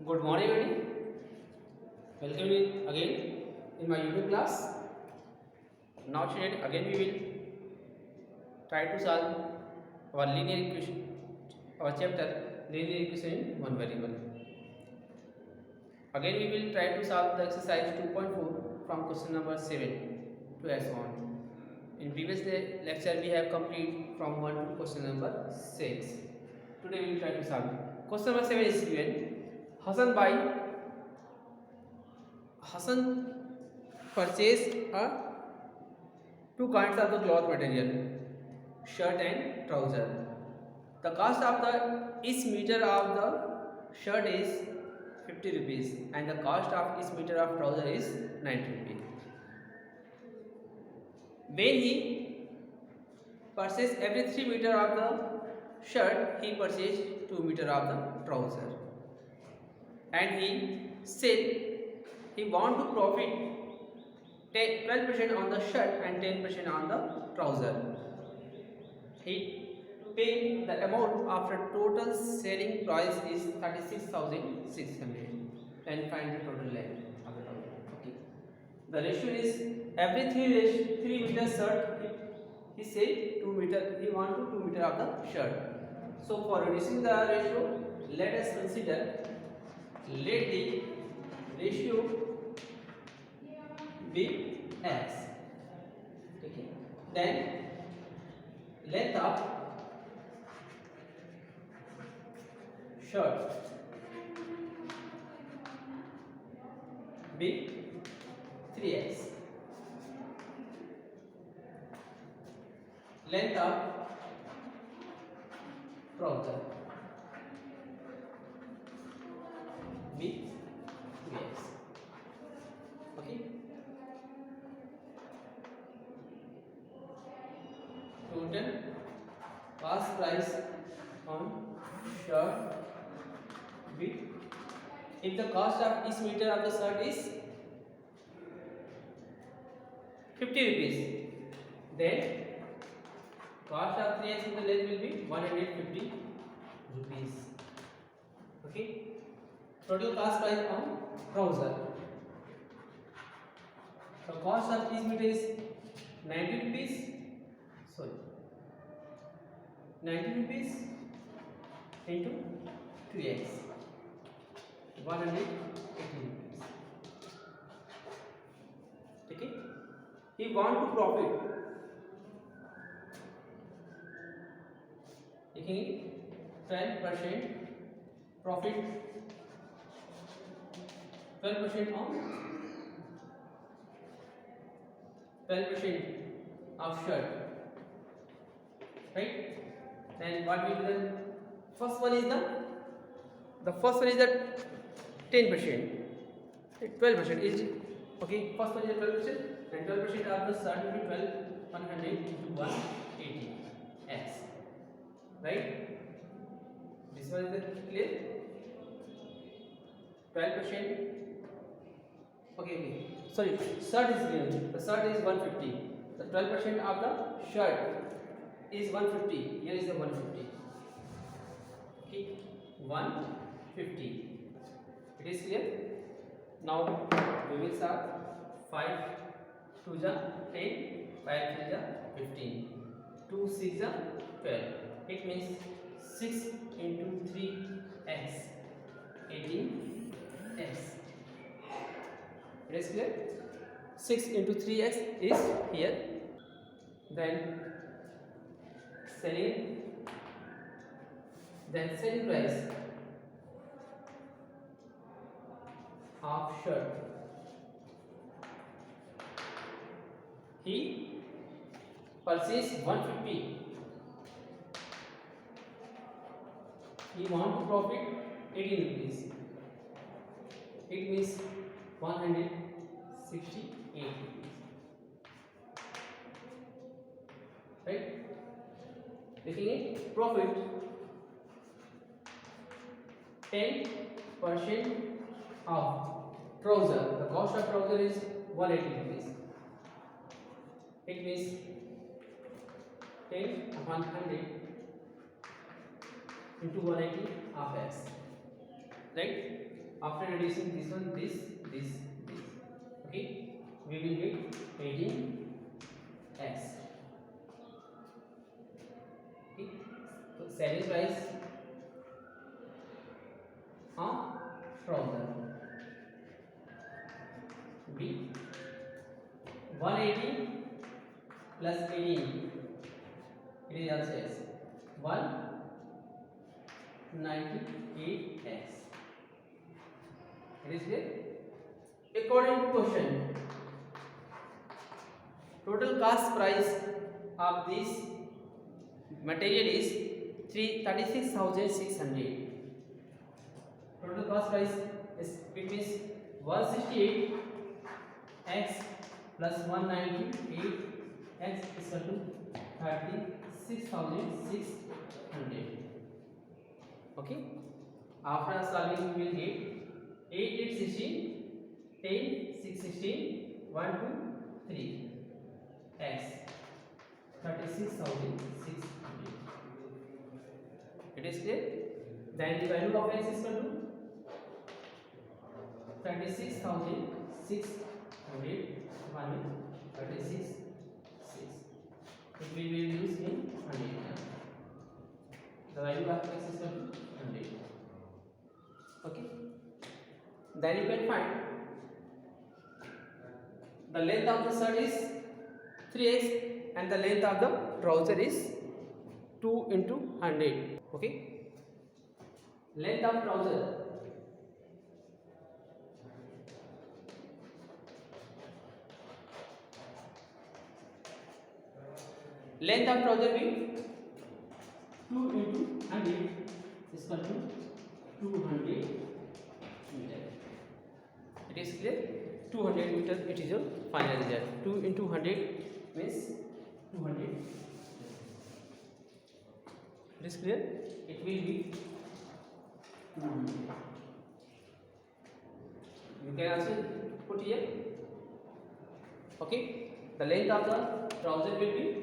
Good morning, everybody. Welcome you again in my YouTube class. Now, today again we will try to solve our linear equation, our chapter linear equation in one variable. Again, we will try to solve the exercise 2.4 from question number 7 to as on. In previous lecture, we have completed from 1 to question number 6. Today, we will try to solve. Question number 7 is given. Hassan purchased two kinds of the cloth material, shirt and trouser. The cost of the each meter of the shirt is 50 rupees and the cost of each meter of trouser is 90 rupees. When he purchased every 3 meter of the shirt, he purchased 2 meter of the trouser. And he said he want to profit 12% on the shirt and 10% on the trouser. He paid the amount after total selling price is 36,600 and find the total length of the trouser. Okay. The ratio is every 3 meter shirt. He said 2 meter. He want to 2 meter of the shirt. So for reducing the ratio, let us consider. Let the ratio be x. Okay. Then length of shirt be 3x. Length of trouser be 2x. Okay. Total cost price on shirt be, if the cost of each meter of the shirt is 50 rupees, then cost of 3x in the length will be 150 rupees. Okay. Total cost price on trouser. The cost of each meter is 90 rupees. Sorry, 90 rupees into 2x, 180 rupees. Okay. He want to profit. Taking 12% profit, 12% on 12% of shirt, right? Then what will be the first one is the first one is the 10%, 12% is okay. First one is 12% and 12% of the shirt will be 100 into 180 x, right? This one is the clear. 12%. Okay. Sorry, shirt is given. The shirt is 150. The 12% of the shirt is 150. Here is the 150. Okay, 150. It is clear. Now we will start. 5 2 ja 10, 5 3 ja 15, 2 6 ja 12. It means 6 into 3x, 18x. It is clear. 6 into 3x is here. Then selling price of shirt. He purchased 150. He want to profit 18 rupees. It means 168 rupees. Right? Looking at profit, 10% of trouser. The cost of trouser is 180 rupees. It means 10 100 into 180 half x. right? After reducing this one, this. Okay, we will get 18x. Okay, so selling price of trouser B 180 plus 18. It is also s 198x. It is clear. According to question, total cost price of this material is 36,600. Total cost price is, it means 168x plus 198x is equal to 36,600. Okay, after solving we will get 8 8 16, 10 6 16, 1 2 3 x 36,600. It is clear. Then the value of x is equal to 36,600 minus 36 6. It will be reduced in 100. The value of x is equal to 100. Okay. Then you can find the length of the shirt is 3x and the length of the trouser is 2 into 100. Okay. Length of trouser. Length of trouser will 2 into 100 is equal to 200 meter. It is clear. 200 meter. It is your final result. 2 into 100 means 200. It is clear. It will be. You can also put here. Okay. The length of the trouser will be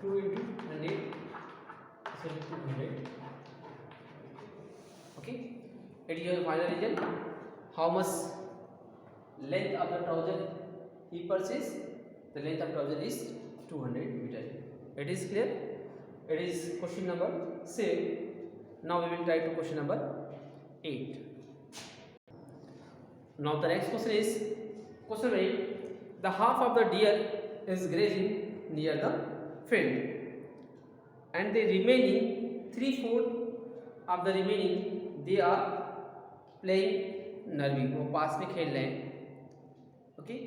2 into 100 is equal to 200. Okay, it is your final result. How much length of the trouser he purchased? The length of trouser is 200 meter. It is clear. It is question number 7. Now we will try to question number 8. Now the next question is question 8. The half of the deer is grazing near the field and the remaining 3/4 of the remaining they are playing nervy, वो पास में खेल रहे हैं. Okay,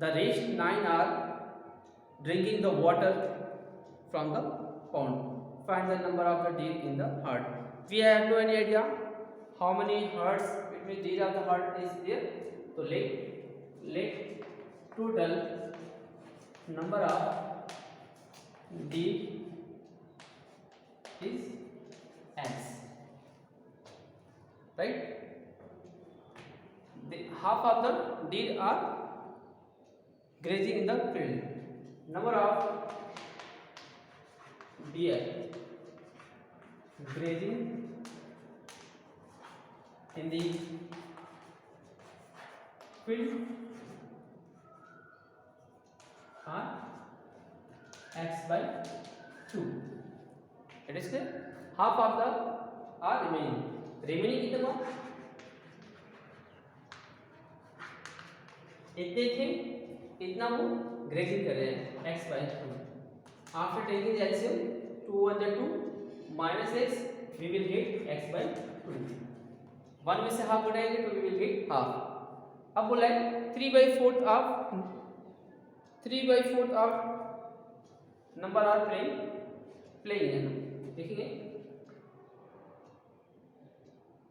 the rest 9 are drinking the water from the pond. Find the number of the deer in the herd. We have no any idea how many herds between deer of the herd is there. So let total number of deer is x, right? The half of the deer are grazing in the field. Number of deer grazing in the field are x by 2. It is clear. Half of the are remaining. Remaining कितना? इतने थे, इतना वो grazing कर रहे हैं x by 2. After taking the LCM, 2 1 2 minus x, we will get x by 2. 1 में से half घटाएंगे तो we will get half. अब बोला है 3/4 of number are playing है ना, देखेंगे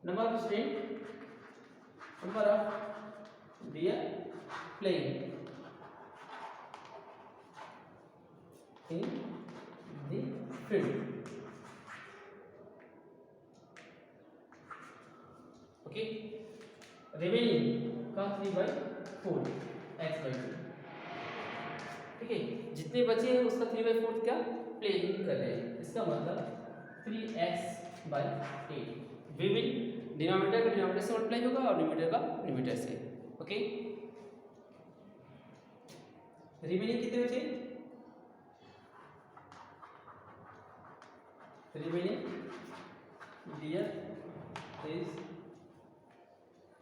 number of student, number of deer playing in the field. Okay, remaining का 3/4 x by 2. ठीक है, जितने बचे हैं उसका 3/4 क्या प्लेइंग कर रहे हैं, इसका मतलब 3x/8 वी विल डिनोमिनेटर का डिनोमिनेटर से मल्टीप्लाई होगा और न्यूमरेटर का न्यूमरेटर से। ओके, रिमेनिंग कितने बचे?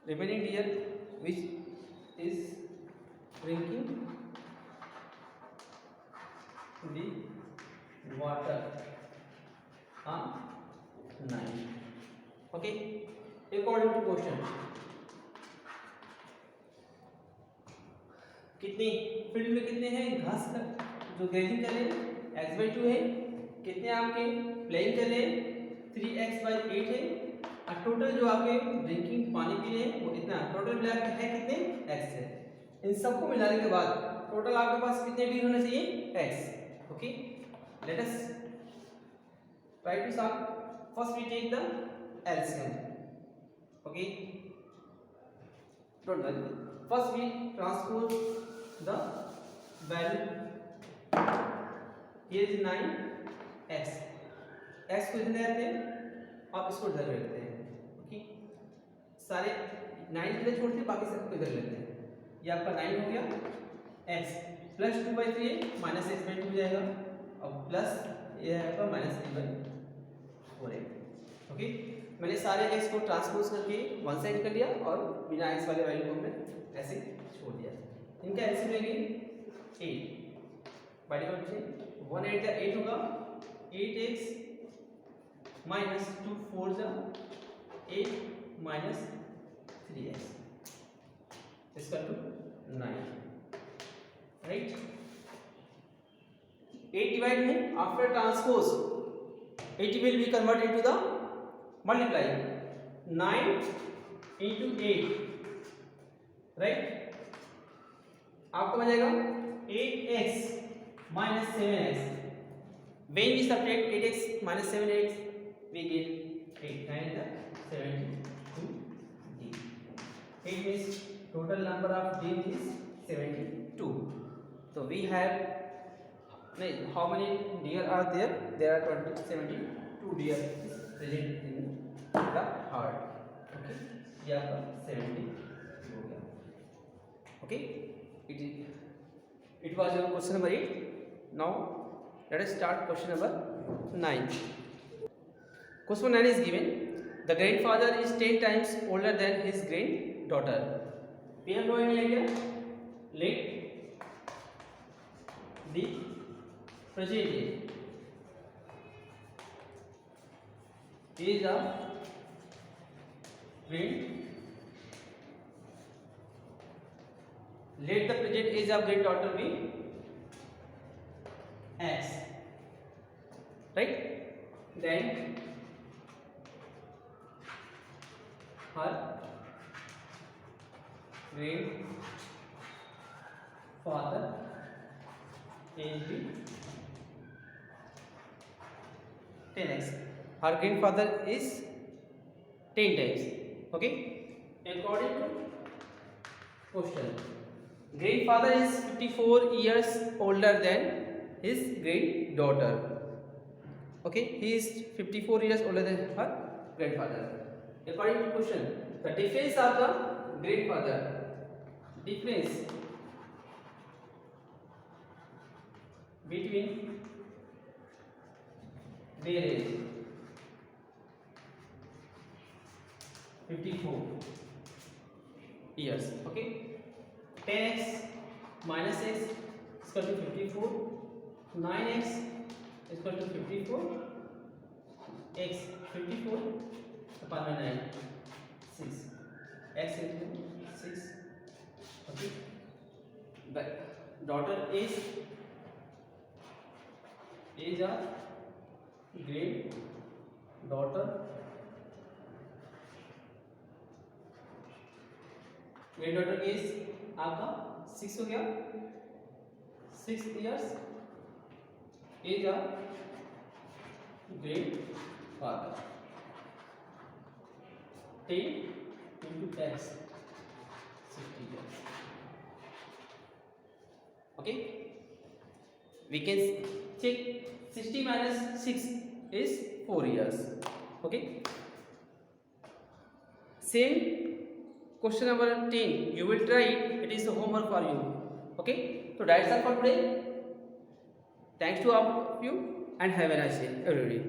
Remaining deer which is drinking the water on 9. Okay, according to question, कितनी फील्ड में कितने हैं घास का जो ग्रेजिंग कर रहे हैं x/2 है, कितने आपके प्लेइंग कर रहे हैं 3x/8 है, और टोटल जो आपके ड्रिंकिंग पानी पी रहे हैं वो इतना टोटल मिला के है कितने x है। इन सबको मिलाने के बाद टोटल आपके पास कितने डी होने चाहिए x। Okay, let us try to solve. First we take the LCM। Okay, total first we transpose the value, here is 9x, x को इधर लेते हैं और इसको इधर लेते हैं। ओके, सारे 9 इधर छोड़ते हैं, बाकी सबको इधर लेते हैं। ये आपका 9 हो गया, x प्लस 2/3 माइनस x/2 हो जाएगा और प्लस ये आपका माइनस 3/4 है। ओके, मैंने सारे x को ट्रांसपोज करके वन साइड कर लिया और बिना x वाले वैल्यू को हमने ऐसे छोड़ दिया। इनका एलसीएम लेंगे 8 बाय डिवाइड 1 8 का 8 होगा, 8x माइनस 2 4 जा 8 माइनस 3x इसका टू 9, राइट। 8 डिवाइड में after transpose 80 will be converted into the multiply 9 into 8, right। आपको मिल जाएगा 8x minus 7x। when we subtract 8x minus 7x we get 8 and the 72d। 8 means total number of d is 72। so we have how many deer are there? There are 72 deer is present in the heart। okay, ये आपका 70 हो गया। okay, it was your question number 8। now let us start question number 9। question 9 is given, the grandfather is 10 times older than his granddaughter। we have no idea, let the present age of let the present age of granddaughter be x, right। then her grandfather age be 10x, her grandfather is 10 times। okay, according to question, grandfather is 54 years older than his granddaughter। okay, he is 54 years older than her grandfather। according to question, the difference of the grandfather, difference between their age 54 years। okay, 10x minus x is equal to 54, 9x is equal to 54, x 54 upon 9 6, x is 6। okay, the daughter is age of granddaughter, granddaughter is आपका 6 हो गया, 6 years age of grandfather, 10 into x 60 years। okay, we can check 60 minus 6 is 4 years. Okay. Same question number 10. You will try it. It is a homework for you. Okay. So that's all for today. Thanks to all of you and have a nice day, everybody.